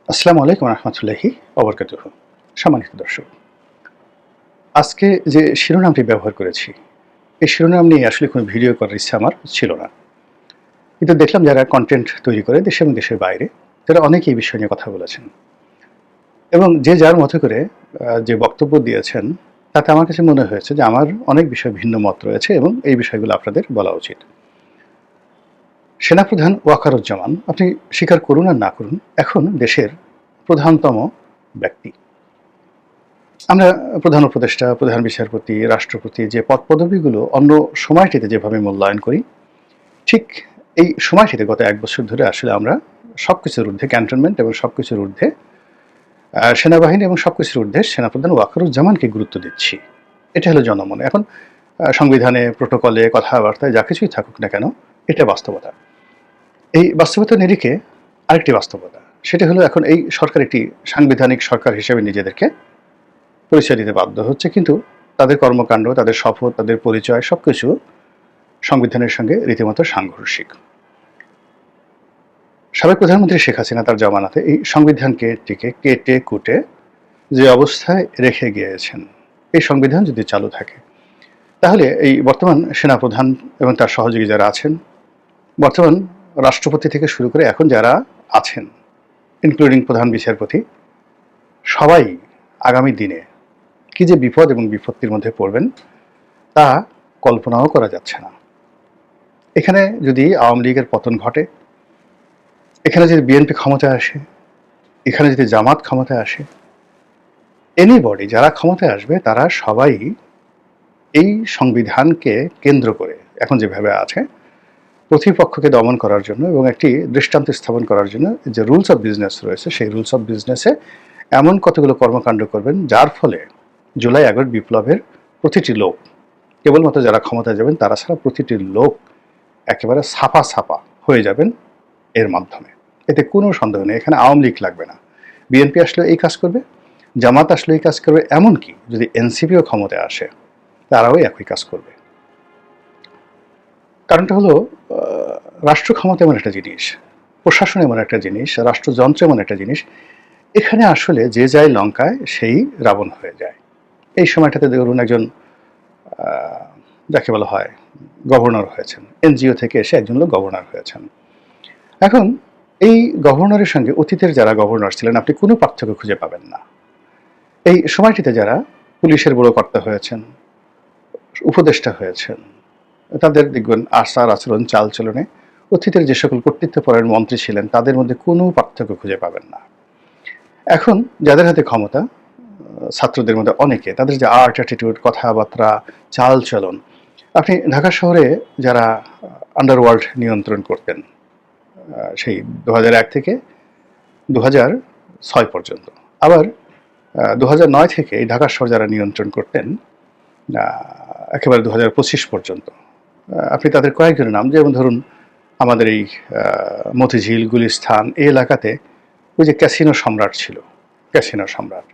আসসালামু আলাইকুম রহমতুল্লাহি ওবরকাতুহু। সম্মানিত দর্শক, আজকে যে শিরোনামটি ব্যবহার করেছি, এই শিরোনাম নিয়ে আসলে কোনো ভিডিও করার ইচ্ছা আমার ছিল না। কিন্তু দেখলাম যারা কন্টেন্ট তৈরি করে দেশে এবং দেশের বাইরে, তারা অনেকেই এই বিষয় নিয়ে কথা বলেছেন এবং যে যার মতো করে যে বক্তব্য দিয়েছেন, তাতে আমার কাছে মনে হয়েছে যে আমার অনেক বিষয়ে ভিন্ন মত রয়েছে এবং এই বিষয়গুলো আপনাদের বলা উচিত। সেনাপ্রধান ওয়াকারুজ্জামান, আপনি স্বীকার করুন আর না করুন, এখন দেশের প্রধানতম ব্যক্তি। আমরা প্রধান উপদেষ্টা, প্রধান বিচারপতি, রাষ্ট্রপতি যে পদপদবীগুলো অন্য সময়টিতে যেভাবে মূল্যায়ন করি, ঠিক এই সময়টিতে গত ১ বছর ধরে আসলে আমরা সবকিছুর ঊর্ধ্বে ক্যান্টনমেন্ট এবং সবকিছুর ঊর্ধ্বে সেনাবাহিনী এবং সবকিছুর ঊর্ধ্বে সেনাপ্রধান ওয়াকারুজ্জামানকে গুরুত্ব দিচ্ছি। এটা হলো জনমনে। এখন সংবিধানে, প্রোটোকলে, কথাবার্তায় যা কিছুই থাকুক না কেন, এটা বাস্তবতা। এই বাস্তবতার নিরিখে আরেকটি বাস্তবতা। সেটা হলো এখন এই সরকার একটি সাংবিধানিক সরকার হিসেবে নিজেদেরকে পরিচয় দিতে বাধ্য হচ্ছে, কিন্তু তাদের কর্মকাণ্ড, তাদের শপথ, তাদের পরিচয় সবকিছু সংবিধানের সঙ্গে রীতিমতো সাংঘর্ষিক। সাবেক প্রধানমন্ত্রী শেখ হাসিনা তার জমানাতে এই সংবিধানকে টিকে কেটে কুটে যে অবস্থায় রেখে গিয়েছেন, এই সংবিধান যদি চালু থাকে, তাহলে এই বর্তমান সেনাপ্রধান এবং তার সহযোগী যারা আছেন, বর্তমান রাষ্ট্রপতি থেকে শুরু করে এখন যারা আছেন, ইনক্লুডিং প্রধান বিচারপতি, সবাই আগামী দিনে কি যে বিপদ এবং বিপত্তির মধ্যে পড়বেন, তা কল্পনাও করা যাচ্ছে না। এখানে যদি আওয়ামী লীগের পতন ঘটে, এখানে যদি বিএনপি ক্ষমতায় আসে, এখানে যদি জামাত ক্ষমতায় আসে, এনিবডি যারা ক্ষমতায় আসবে, তারা সবাই এই সংবিধানকে কেন্দ্র করে এখন যেভাবে আছে, প্রতিপক্ষকে দমন করার জন্য এবং একটি দৃষ্টান্ত স্থাপন করার জন্য যে রুলস অফ বিজনেস রয়েছে, সেই রুলস অফ বিজনেসে এমন কতগুলো কর্মকাণ্ড করবেন, যার ফলে জুলাই আগস্ট বিপ্লবের প্রতিটি লোক, কেবলমাত্র যারা ক্ষমতায় যাবেন তারা ছাড়া প্রতিটি লোক একেবারে ছাপা ছাপা হয়ে যাবেন এর মাধ্যমে। এতে কোনো সন্দেহ নেই। এখানে আওয়ামী লীগ লাগবে না, বিএনপি আসলেও এই কাজ করবে, জামাত আসলেও এই কাজ করবে, এমনকি যদি এনসিপিও ক্ষমতায় আসে, তারাও একই কাজ করবে। কারণটা হলো, রাষ্ট্র ক্ষমতা এমন একটা জিনিস, প্রশাসন এমন একটা জিনিস, রাষ্ট্রযন্ত্র এমন একটা জিনিস, এখানে আসলে যে যায় লঙ্কায় সেই রাবণ হয়ে যায়। এই সময়টাতে ধরুন একজন যাকে বলা হয় গভর্নর হয়েছেন, এনজিও থেকে এসে একজন লোক গভর্নর হয়েছেন। এখন এই গভর্নরের সঙ্গে অতীতের যারা গভর্নর ছিলেন, আপনি কোনো পার্থক্য খুঁজে পাবেন না। এই সময়টিতে যারা পুলিশের বড় কর্তা হয়েছেন, উপদেষ্টা হয়েছেন, তাদের দেখবেন আচার আচরণ, চালচলনে অতীতের যে সকল কর্তৃত্বপরায়ণ মন্ত্রী ছিলেন, তাদের মধ্যে কোনো পার্থক্য খুঁজে পাবেন না। এখন যাদের হাতে ক্ষমতা, ছাত্রদের মধ্যে অনেকে, তাদের যে আর্ট অ্যাটিটিউড, কথাবার্তা, চালচলন, আপনি ঢাকা শহরে যারা আন্ডারওয়ার্ল্ড নিয়ন্ত্রণ করতেন, সেই ২০০১ থেকে ২০০৬ পর্যন্ত, আবার ২০০৯ থেকে এই ঢাকা শহর যারা নিয়ন্ত্রণ করতেন একেবারে ২০২৫ পর্যন্ত, আপনি তাদের কয়েকজনের নাম, যেমন ধরুন আমাদের এই মতিঝিল, গুলিস্তান এই এলাকাতে ওই যে ক্যাসিনো সম্রাট ছিল, ক্যাসিনো সম্রাট।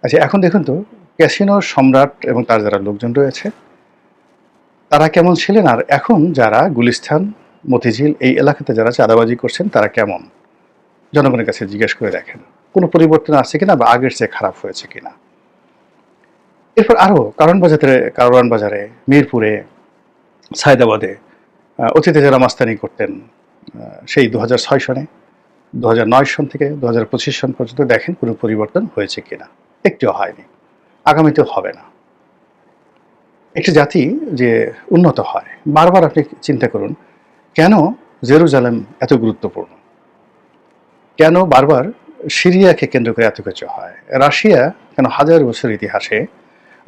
আচ্ছা, এখন দেখুন তো ক্যাসিনো সম্রাট এবং তার যারা লোকজন রয়েছে তারা কেমন ছিলেন, আর এখন যারা গুলিস্তান, মতিঝিল এই এলাকাতে যারা চাঁদাবাজি করছেন তারা কেমন, জনগণের কাছে জিজ্ঞেস করে দেখেন কোনো পরিবর্তন আসছে কিনা বা আগের চেয়ে খারাপ হয়েছে কিনা। এরপর আরও কারওয়ান বাজারে, মিরপুরে, সায়দাবাদে অতীতে যারা মাস্তানি করতেন, সেই ২০০৬ সনে, ২০০৯ সন থেকে ২০২৫ সন পর্যন্ত দেখেন কোনো পরিবর্তন হয়েছে কিনা। একটিও হয়নি, আগামীতেও হবে না। একটি জাতি যে উন্নত হয়, বারবার আপনি চিন্তা করুন, কেন জেরুজালেম এত গুরুত্বপূর্ণ, কেন বারবার সিরিয়াকে কেন্দ্র করে এত কিছু হয়, রাশিয়া কেন হাজার বছর ইতিহাসে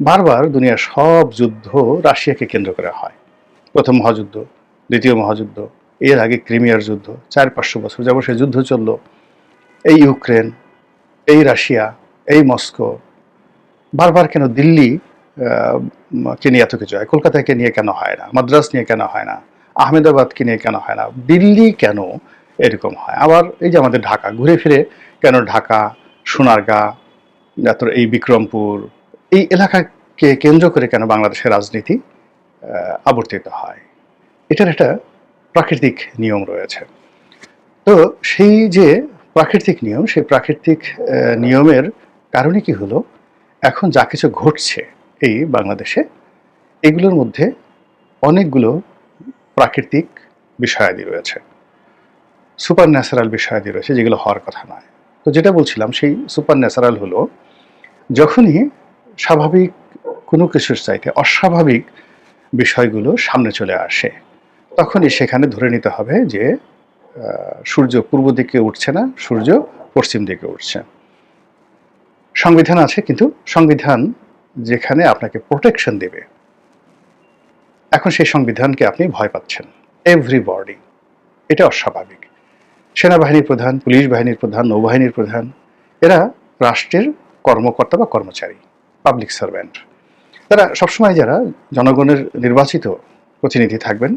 বারবার দুনিয়ার সব যুদ্ধ রাশিয়াকে কেন্দ্র করে হয়। প্রথম মহাযুদ্ধ, দ্বিতীয় মহাযুদ্ধ, এর আগে ক্রিমিয়ার যুদ্ধ, ৪-৫০০ বছর যাবত সে যুদ্ধ চলল। এই ইউক্রেন, এই রাশিয়া, এই মস্কো, বারবার কেন দিল্লি কে নিয়ে এত কিছু হয়, কলকাতাকে নিয়ে কেন হয় না, মাদ্রাস নিয়ে কেন হয় না, আহমেদাবাদকে নিয়ে কেন হয় না, দিল্লি কেন এরকম হয়। আবার এই যে আমাদের ঢাকা, ঘুরে ফিরে কেন ঢাকা, সোনারগাঁ, তারপর এই বিক্রমপুর, এই এলাকাকে কেন্দ্র করে কেন বাংলাদেশের রাজনীতি আবর্তিত হয়। এটার একটা প্রাকৃতিক নিয়ম রয়েছে। তো সেই যে প্রাকৃতিক নিয়ম, সেই প্রাকৃতিক নিয়মের কারণে কি হলো, এখন যা কিছু ঘটছে এই বাংলাদেশে, এগুলোর মধ্যে অনেকগুলো প্রাকৃতিক বিষয়াদি রয়েছে, সুপার ন্যাচারাল বিষয়াদি রয়েছে, যেগুলো হওয়ার কথা নয়। তো যেটা বলছিলাম, সেই সুপার ন্যাচারাল হলো যখনই স্বাভাবিক কোনো কিছুর চাইতে অস্বাভাবিক বিষয়গুলো সামনে চলে আসে, তখনই সেখানে ধরে নিতে হবে যে সূর্য পূর্ব দিকে উঠছে না, সূর্য পশ্চিম দিকে উঠছে। সংবিধান আছে, কিন্তু সংবিধান যেখানে আপনাকে প্রোটেকশন দেবে, এখন সেই সংবিধানকে আপনি ভয় পাচ্ছেন। এভরিবডি, এটা অস্বাভাবিক। সেনাবাহিনীর প্রধান, পুলিশ বাহিনীর প্রধান, নৌবাহিনীর প্রধান, এরা রাষ্ট্রের কর্মকর্তা বা কর্মচারী, পাবলিক সার্ভেন্ট। তারা সবসময় যারা জনগণের নির্বাচিত প্রতিনিধি থাকবেন,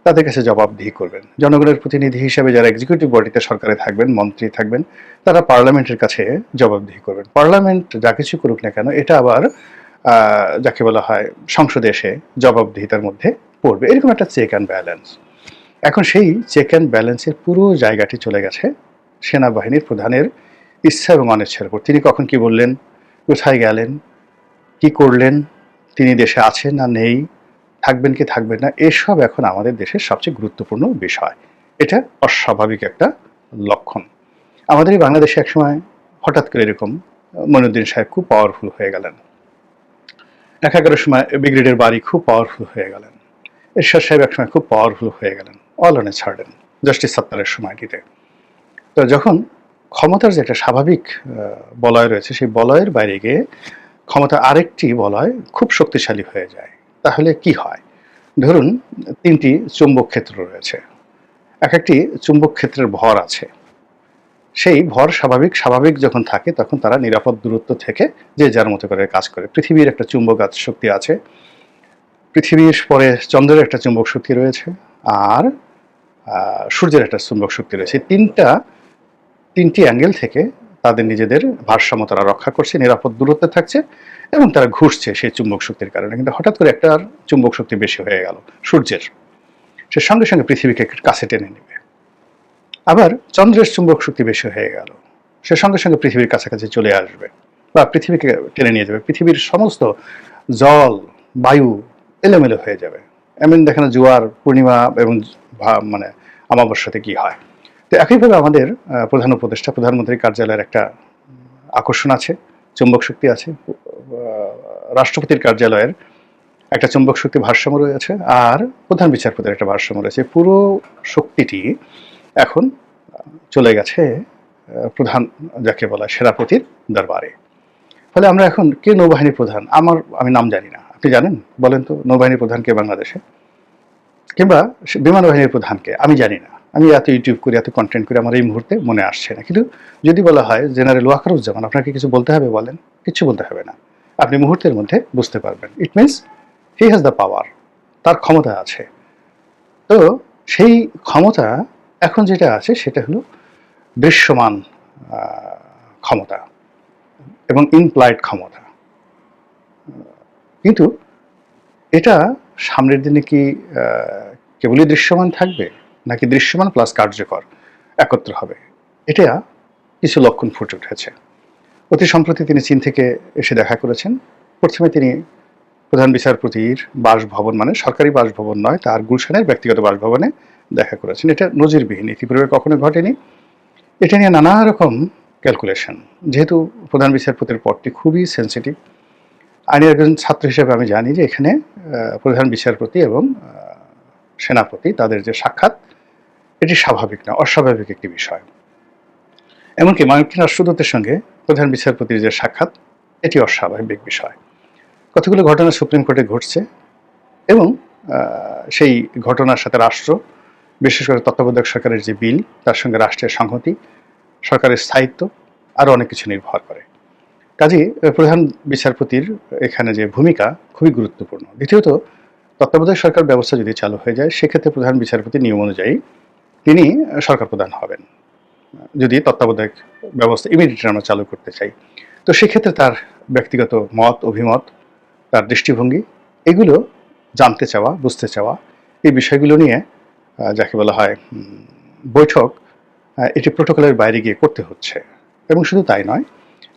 তাদের কাছে জবাবদিহি করবেন। জনগণের প্রতিনিধি হিসেবে যারা এক্সিকিউটিভ বডিতে সরকারে থাকবেন, মন্ত্রী থাকবেন, তারা পার্লামেন্টের কাছে জবাবদিহি করবেন। পার্লামেন্ট যা কিছু করুক না কেন, এটা আবার যাকে বলা হয় সংসদে এসে জবাবদিহিতার মধ্যে পড়বে। এরকম একটা চেক অ্যান্ড ব্যালেন্স। এখন সেই চেক অ্যান্ড ব্যালেন্সের পুরো জায়গাটি চলে গেছে সেনাবাহিনীর প্রধানের ইচ্ছা এবং অনিচ্ছার উপর। তিনি কখন কি বললেন, কোথায় গেলেন, কি করলেন, তিনি দেশে আছেন না নেই, থাকবেন কি থাকবেন না, এসব এখন আমাদের দেশের সবচেয়ে গুরুত্বপূর্ণ বিষয়। এটা অস্বাভাবিক একটা লক্ষণ। আমাদের এই বাংলাদেশে একসময় হঠাৎ করে এরকম মইনুদ্দিন সাহেব খুব পাওয়ারফুল হয়ে গেলেন, 11 সময় ব্রিগেডের বাড়ি খুব পাওয়ারফুল হয়ে গেলেন, এরশাদ সাহেব একসময় খুব পাওয়ারফুল হয়ে গেলেন, all on a sudden, justice সাত্তারের সময়টিতে। তো যখন ক্ষমতার যে একটা স্বাভাবিক বলয় রয়েছে, সেই বলয়ের বাইরে গিয়ে ক্ষমতা আরেকটি বলয় খুব শক্তিশালী হয়ে যায়, তাহলে কি হয়? ধরুন 3টি চুম্বক ক্ষেত্র রয়েছে, এক একটি চুম্বক ক্ষেত্রের ভর আছে, সেই ভর স্বাভাবিক যখন থাকে, তখন তারা নিরাপদ দূরত্ব থেকে যে যার মতো করে কাজ করে। পৃথিবীর একটা চুম্বক শক্তি আছে, পৃথিবীর পরে চন্দ্রের একটা চুম্বক শক্তি রয়েছে, আর সূর্যের একটা চুম্বক শক্তি রয়েছে। তিনটি অ্যাঙ্গেল থেকে তাদের নিজেদের ভারসাম্য তারা রক্ষা করছে, নিরাপদ দূরত্বে থাকছে এবং তারা ঘুরছে সেই চুম্বক শক্তির কারণে। কিন্তু হঠাৎ করে একটার চুম্বক শক্তি বেশি হয়ে গেল সূর্যের, সে সঙ্গে সঙ্গে পৃথিবীকে কাছে টেনে নেবে। আবার চন্দ্রের চুম্বক শক্তি বেশি হয়ে গেল, সে সঙ্গে সঙ্গে পৃথিবীর কাছাকাছি চলে আসবে বা পৃথিবীকে টেনে নিয়ে যাবে। পৃথিবীর সমস্ত জল, বায়ু এলোমেলো হয়ে যাবে। এমন দেখেন জোয়ার, পূর্ণিমা এবং মানে অমাবস্যাতে কি হয়। তো একইভাবে আমাদের প্রধান উপদেষ্টা, প্রধানমন্ত্রীর কার্যালয়ের একটা আকর্ষণ আছে, চুম্বক শক্তি আছে। রাষ্ট্রপতির কার্যালয়ের একটা চুম্বক শক্তি ভারসাম্য রয়েছে, আর প্রধান বিচারপতির একটা ভারসাম্য রয়েছে। পুরো শক্তিটি এখন চলে গেছে প্রধান, যাকে বলা সেনাপতির দরবারে। ফলে আমরা এখন কে নৌবাহিনীর প্রধান, আমি নাম জানি না, আপনি জানেন? বলেন তো নৌবাহিনীর প্রধান কে বাংলাদেশে, কিংবা বিমান বাহিনীর প্রধানকে আমি জানি না। আমি এত ইউটিউব করি, এত কন্টেন্ট করি, আমার এই মুহূর্তে মনে আসছে না। কিন্তু যদি বলা হয় জেনারেল ওয়াকারুজ্জামান, আপনাকে কিছু বলতে হবে বলেন? কিছু বলতে হবে না, আপনি মুহূর্তের মধ্যে বুঝতে পারবেন। It means he has the power, তার ক্ষমতা আছে। তো সেই ক্ষমতা এখন যেটা আছে সেটা হলো দৃশ্যমান ক্ষমতা এবং ইমপ্লয়েড ক্ষমতা। কিন্তু এটা সামনের দিনে কি কেবলই দৃশ্যমান থাকবে, নাকি দৃশ্যমান প্লাস কার্যকর একত্র হবে? এটা কিছু লক্ষণ ফুটে উঠেছে। অতি সম্প্রতি তিনি চীন থেকে এসে দেখা করেছেন। প্রথমে তিনি প্রধান বিচারপতির বাসভবন, মানে সরকারি বাসভবন নয়, তার গুলশানের ব্যক্তিগত বাসভবনে দেখা করেছেন। এটা নজিরবিহীন, ইতিপূর্বে কখনো ঘটেনি। এটা নিয়ে নানা রকম ক্যালকুলেশন। যেহেতু প্রধান বিচারপতির পদটি খুবই সেন্সিটিভ, আইনের একজন ছাত্র হিসেবে আমি জানি যে এখানে প্রধান বিচারপতি এবং সেনাপতি তাদের যে সাক্ষাৎ, এটি স্বাভাবিক না, অস্বাভাবিক একটি বিষয়। এমনকি মার্কিন রাষ্ট্রদূতের সঙ্গে প্রধান বিচারপতির যে সাক্ষাৎ, এটি অস্বাভাবিক বিষয়। কতগুলো ঘটনা সুপ্রিম কোর্টে ঘটছে এবং সেই ঘটনার সাথে রাষ্ট্র, বিশেষ করে তত্ত্বাবধায়ক সরকারের যে বিল, তার সঙ্গে রাষ্ট্রের সংহতি, সরকারের স্থায়িত্ব, আরও অনেক কিছু নির্ভর করে। কাজেই প্রধান বিচারপতির এখানে যে ভূমিকা খুবই গুরুত্বপূর্ণ। দ্বিতীয়ত, তত্ত্বাবধায়ক সরকার ব্যবস্থা যদি চালু হয়ে যায়, সেক্ষেত্রে প্রধান বিচারপতি নিয়ম অনুযায়ী তিনি সরকার প্রধান হবেন, যদি তত্ত্বাবধায়ক ব্যবস্থা ইমিডিয়েটলি আমরা চালু করতে চাই। তো সেক্ষেত্রে তার ব্যক্তিগত মত, অভিমত, তার দৃষ্টিভঙ্গি, এগুলো জানতে চাওয়া, বুঝতে চাওয়া, এই বিষয়গুলো নিয়ে যাকে বলা হয় বৈঠক এটি প্রোটোকলের বাইরে গিয়ে করতে হচ্ছে। এবং শুধু তাই নয়,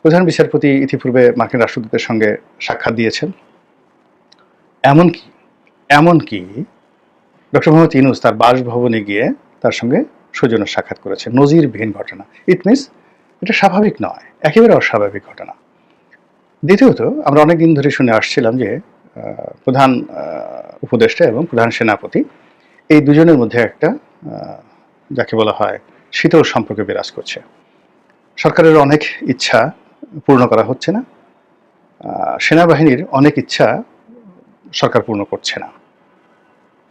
প্রধান বিচারপতি ইতিপূর্বে মার্কিন রাষ্ট্রদূতের সঙ্গে সাক্ষাৎ দিয়েছেন। এমনকি এমনকি ডক্টর মোহাম্মদ ইউনূস তার বাসভবনে গিয়ে তার সঙ্গে সৌজন্য সাক্ষাৎ করেছেন। নজিরবিহীন ঘটনা। ইট মিনস এটা স্বাভাবিক নয়, একেবারে অস্বাভাবিক ঘটনা। দ্বিতীয়ত, আমরা অনেকদিন ধরে শুনে আসছিলাম যে প্রধান উপদেষ্টা এবং প্রধান সেনাপতি এই দুজনের মধ্যে একটা যাকে বলা হয় শীতল সম্পর্ক বিরাজ করছে। সরকারের অনেক ইচ্ছা পূর্ণ করা হচ্ছে না, সেনাবাহিনীর অনেক ইচ্ছা সরকার পূর্ণ করছে না।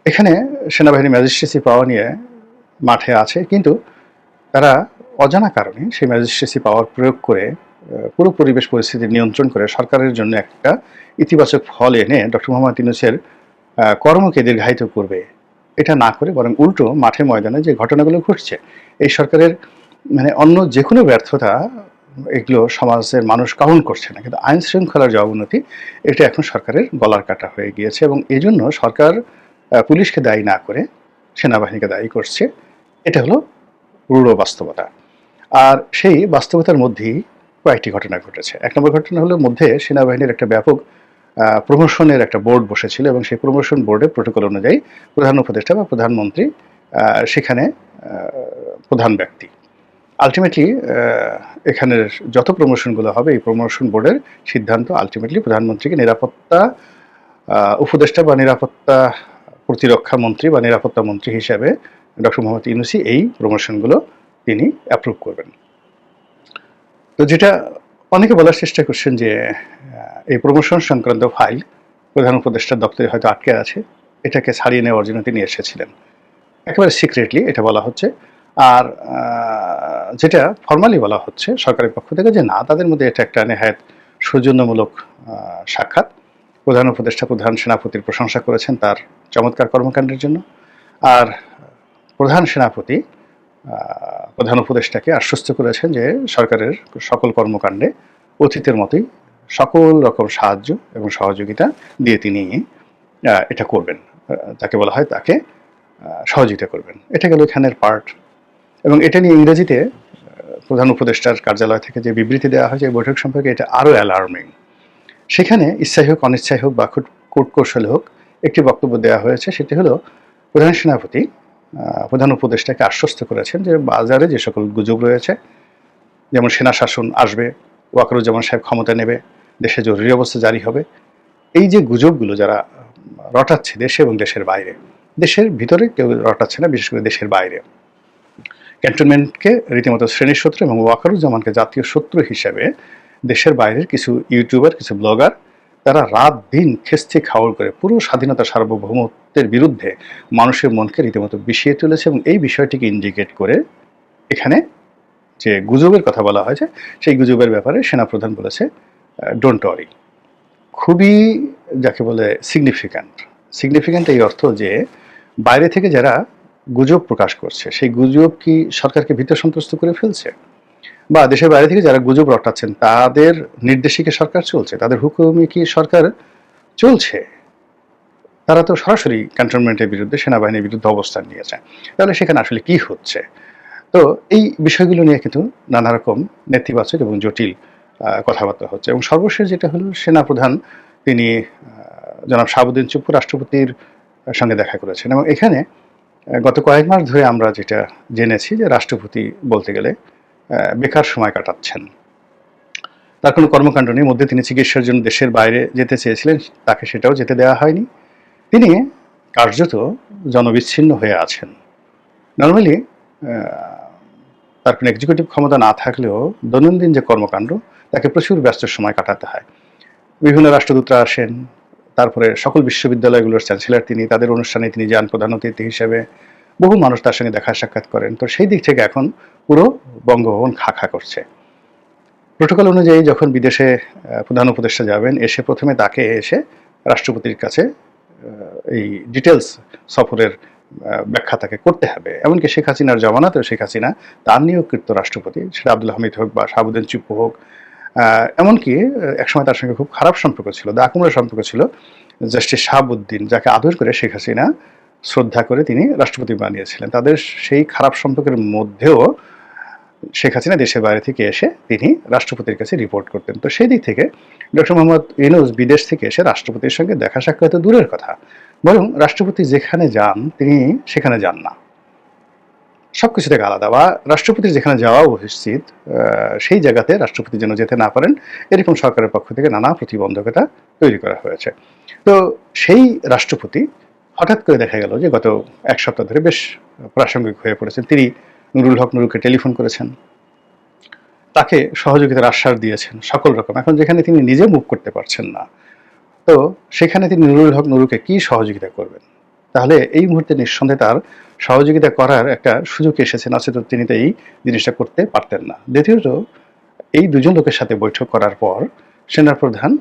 এখানে সেনাবাহিনী ম্যাজিস্ট্রেসি পাওয়া নিয়ে মাঠে আছে, কিন্তু তারা অজানা কারণে সেই ম্যাজিস্ট্রেসি পাওয়ার প্রয়োগ করে পুরো পরিবেশ পরিস্থিতি নিয়ন্ত্রণ করে সরকারের জন্য একটা ইতিবাচক ফল এনে ডক্টর মোহাম্মদ ইউনূসের কর্মকে দীর্ঘায়িত করবে, এটা না করে বরং উল্টো মাঠে ময়দানে যে ঘটনাগুলো ঘটছে, এই সরকারের মানে অন্য যে কোনো ব্যর্থতা এগুলো সমাজের মানুষ কাউন্ট করছে না, কিন্তু আইন শৃঙ্খলার যে অবনতি এটা এখন সরকারের গলার কাটা হয়ে গিয়েছে। এবং এই জন্য সরকার পুলিশকে দায়ী না করে সেনাবাহিনীকে দায়ী করছে। এটা হলো রূঢ় বাস্তবতা। আর সেই বাস্তবতার মধ্যেই কয়েকটি ঘটনা ঘটেছে। এক নম্বর ঘটনা হলো মধ্যে সেনাবাহিনীর একটা ব্যাপক প্রমোশনের একটা বোর্ড বসেছিল এবং সেই প্রমোশন বোর্ডে প্রোটোকল অনুযায়ী প্রধান উপদেষ্টা বা প্রধানমন্ত্রী সেখানে প্রধান ব্যক্তি। আলটিমেটলি এখানের যত প্রমোশনগুলো হবে এই প্রমোশন বোর্ডের সিদ্ধান্ত আলটিমেটলি প্রধানমন্ত্রীকে নিরাপত্তা উপদেষ্টা বা নিরাপত্তা প্রতিরক্ষা মন্ত্রী বা নিরাপত্তা মন্ত্রী হিসেবে ডক্টর মোহাম্মদ ইউনূসী এই প্রমোশনগুলো তিনি অ্যাপ্রুভ করবেন। তো যেটা অনেকে বলার চেষ্টা করছেন যে এই প্রমোশন সংক্রান্ত ফাইল প্রধান উপদেষ্টার দপ্তরে হয়তো আটকে আছে, এটাকে ছাড়িয়ে নেওয়ার জন্য তিনি এসেছিলেন, একেবারে সিক্রেটলি এটা বলা হচ্ছে। আর যেটা ফর্মালি বলা হচ্ছে সরকারের পক্ষ থেকে যে না, তাদের মধ্যে এটা একটা নেহায়েত সৌজন্যমূলক সাক্ষাৎ। প্রধান উপদেষ্টা প্রধান সেনাপতির প্রশংসা করেছেন তার চমৎকার কর্মকাণ্ডের জন্য, আর প্রধান সেনাপতি প্রধান উপদেষ্টাকে আশ্বস্ত করেছেন যে সরকারের সকল কর্মকাণ্ডে অতীতের মতোই সকল রকম সাহায্য এবং সহযোগিতা দিয়ে তিনি এটা করবেন, তাকে বলা হয় তাকে সহযোগিতা করবেন। এটা গেল এখানের পার্ট। এবং এটা নিয়ে ইংরেজিতে প্রধান উপদেষ্টার কার্যালয় থেকে যে বিবৃতি দেওয়া হয়েছে এই বৈঠক সম্পর্কে, এটা আরও অ্যালার্মিং। সেখানে ইচ্ছাই হোক অনিচ্ছাই হোক বা কূটকৌশলে হোক একটি বক্তব্য দেওয়া হয়েছে, সেটি হলো প্রধান সেনাপতি প্রধান উপদেষ্টাকে আশ্বস্ত করেছেন যে বাজারে যে সকল গুজব রয়েছে, যেমন সেনা শাসন আসবে, ওয়াকারুজ্জামান সাহেব ক্ষমতা নেবে, দেশে জরুরি অবস্থা জারি হবে, এই যে গুজবগুলো যারা রটাচ্ছে দেশে এবং দেশের বাইরে, দেশের ভিতরে কেউ রটাচ্ছে না, বিশেষ করে দেশের বাইরে, ক্যান্টনমেন্টকে রীতিমতো শ্রেণীর শত্রু এবং ওয়াকারুজ্জামানকে জাতীয় শত্রু হিসেবে দেশের বাইরের কিছু ইউটিউবার, কিছু ব্লগার, তারা রাত দিন খেস্তি খাওয়াল করে পুরো স্বাধীনতা সার্বভৌমত্বের বিরুদ্ধে মানুষের মনকে রীতিমতো বিষিয়ে তুলেছে। এবং এই বিষয়টিকে ইন্ডিকেট করে এখানে যে গুজবের কথা বলা হয়েছে, সেই গুজবের ব্যাপারে সেনাপ্রধান বলেছে ডোন্ট ওয়ারি। খুবই যাকে বলে সিগনিফিক্যান্ট এই অর্থ যে বাইরে থেকে যারা গুজব প্রকাশ করছে সেই গুজব কি সরকারকে ভীত সন্ত্রস্ত করে ফেলছে, বা দেশের বাইরে থেকে যারা গুজব রটাচ্ছেন তাদের নির্দেশে কি সরকার চলছে, তাদের হুকুমে কি সরকার চলছে? তারা তো সরাসরি ক্যান্টনমেন্টের বিরুদ্ধে, সেনাবাহিনীর বিরুদ্ধে অবস্থান নিয়েছে। তাহলে সেখানে আসলে কি হচ্ছে? তো এই বিষয়গুলো নিয়ে কিন্তু নানা রকম নেতিবাচক এবং জটিল কথাবার্তা হচ্ছে। এবং সর্বশেষ যেটা হলো, সেনাপ্রধান তিনি জনাব শাহাবুদ্দিন চুপ্পু রাষ্ট্রপতির সঙ্গে দেখা করেছেন। এবং এখানে গত কয়েক মাস ধরে আমরা যেটা জেনেছি যে রাষ্ট্রপতি বলতে গেলে বেকার সময় কাটাচ্ছেন, তার কোনো কর্মকাণ্ড নেই। মধ্যে তিনি চিকিৎসার জন্য দেশের বাইরে যেতে চেয়েছিলেন, তাকে সেটাও যেতে দেওয়া হয়নি। তিনি কার্যত জনবিচ্ছিন্ন হয়ে আছেন। নর্মালি তার কোনো এক্সিকিউটিভ ক্ষমতা না থাকলেও দৈনন্দিন যে কর্মকাণ্ড, তাকে প্রচুর ব্যস্ত সময় কাটাতে হয়। বিভিন্ন রাষ্ট্রদূতরা আসেন, তারপরে সকল বিশ্ববিদ্যালয়গুলোর চ্যান্সেলর তিনি, তাদের অনুষ্ঠানে তিনি যান প্রধান অতিথি হিসেবে, বহু মানুষ তার সঙ্গে দেখা সাক্ষাৎ করেন। তো সেই দিক থেকে এখন পুরো বঙ্গভবন খা খা করছে। প্রোটোকল অনুযায়ী যখন বিদেশে প্রধান উপদেষ্টা যাবেন, এসে প্রথমে তাকে এসে রাষ্ট্রপতির কাছে এই ডিটেলস সফরের ব্যাখ্যা তাকে করতে হবে। এমনকি শেখ হাসিনার জমানাতেও শেখ হাসিনা তার নিয়োগকৃত রাষ্ট্রপতি, সেটা আব্দুল হামিদ হোক বা শাহাবুদ্দিন চুপ্পু হোক, এমনকি একসময় তার সঙ্গে খুব খারাপ সম্পর্ক ছিল, দাকুমরা সম্পর্ক ছিল জাস্টিস শাহাবুদ্দিন, যাকে আদর করে শেখ হাসিনা শ্রদ্ধা করে তিনি রাষ্ট্রপতি বানিয়েছিলেন। তাদের সেই খারাপ সম্পর্কের মধ্যেও শেখ হাসিনা দেশের বাইরে থেকে এসে তিনি রাষ্ট্রপতির কাছে রিপোর্ট করতেন। তো সেই দিক থেকে ডক্টর মোহাম্মদ ইউনূস বিদেশ থেকে এসে রাষ্ট্রপতির সঙ্গে দেখা সাক্ষাৎ তো দূরের কথা, বরং রাষ্ট্রপতি যেখানে যান তিনি সেখানে যান না, সবকিছু থেকে আলাদা। বা রাষ্ট্রপতির যেখানে যাওয়া উচিত সেই জায়গাতে রাষ্ট্রপতি যেন যেতে না পারেন, এরকম সরকারের পক্ষ থেকে নানা প্রতিবন্ধকতা তৈরি করা হয়েছে। তো সেই রাষ্ট্রপতি হঠাৎ করে দেখা গেল যে গত এক সপ্তাহ ধরে বেশ প্রাসঙ্গিক হয়ে পড়েছেন। তিনি নুরুল হক নুরুকে টেলিফোন করেছেন, তাকে সহযোগিতার আশ্বাস দিয়েছেন সকল রকম। এখন যেখানে তিনি নিজে মুভ করতে পারছেন না, তো সেখানে তিনি নুরুল হক নুরুকে কি সহযোগিতা করবেন? তাহলে এই মুহূর্তে নিঃসন্দেহে তার সহযোগিতা করার একটা সুযোগ এসেছে, নচেত তিনি তো এই জিনিসটা করতে পারতেন না। দ্বিতীয়ত, এই দুজন লোকের সাথে বৈঠক করার পর সেনাপ্রধান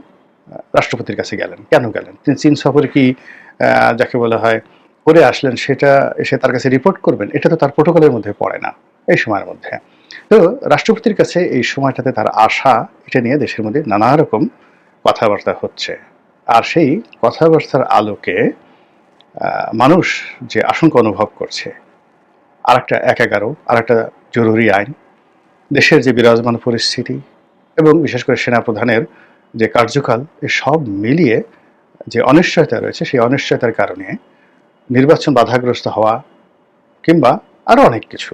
রাষ্ট্রপতির কাছে গেলেন। কেন গেলেন? তিনি চীন সফরে কি যাকে বলা হয় করে আসলেন, সেটা এসে তার কাছে রিপোর্ট করবেন? এটা তো তার প্রোটোকলের মধ্যে পড়ে না এই সময়ের মধ্যে। তো রাষ্ট্রপতির কাছে এই সময়টাতে তার আশা, এটা নিয়ে দেশের মধ্যে নানা রকম কথাবার্তা হচ্ছে। আর সেই কথাবার্তার আলোকে মানুষ যে আশঙ্কা অনুভব করছে, আরেকটা ১/১১, আরেকটা জরুরি আইন, দেশের যে বিরাজমান পরিস্থিতি এবং বিশেষ করে সেনাপ্রধানের যে কার্যকাল, সব মিলিয়ে যে অনিশ্চয়তা রয়েছে, সেই অনিশ্চয়তার কারণে নির্বাচন বাধাগ্রস্ত হওয়া কিংবা আরও অনেক কিছু,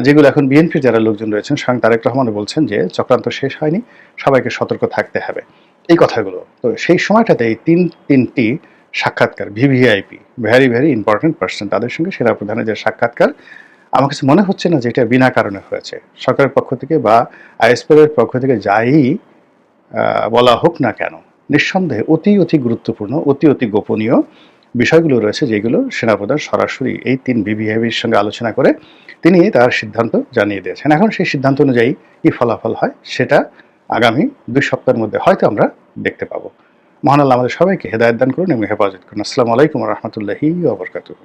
যেগুলো এখন বিএনপির যারা লোকজন রয়েছেন, স্বয়ং তারেক রহমানও বলছেন যে চক্রান্ত শেষ হয়নি, সবাইকে সতর্ক থাকতে হবে, এই কথাগুলো। তো সেই সময়টাতে এই তিনটি সাক্ষাৎকার, VVIP, very very important person, তাদের সঙ্গে সেনাপ্রধানের যে সাক্ষাৎকার, আমার কাছে মনে হচ্ছে না যে এটা বিনা কারণে হয়েছে। সরকারের পক্ষ থেকে বা আইএসপির পক্ষ থেকে যাই বলা হোক না কেন, নিঃসন্দেহে অতি অতি গুরুত্বপূর্ণ, অতি অতি গোপনীয় বিষয়গুলো রয়েছে, যেগুলো সেনাপ্রধান সরাসরি এই ৩ ভিভিআইপির সঙ্গে আলোচনা করে তিনি তার সিদ্ধান্ত জানিয়ে দিয়েছেন। এখন সেই সিদ্ধান্ত অনুযায়ী কি ফলাফল হয়, সেটা আগামী ২ সপ্তাহের মধ্যে হয়তো আমরা দেখতে পাবো। মহান আল্লাহ আমাদের সবাইকে হেদায়েত দান করুন এবং হেফাজত করুন। আসসালামু আলাইকুম ওয়া রাহমাতুল্লাহি ওয়া বারাকাতুহু।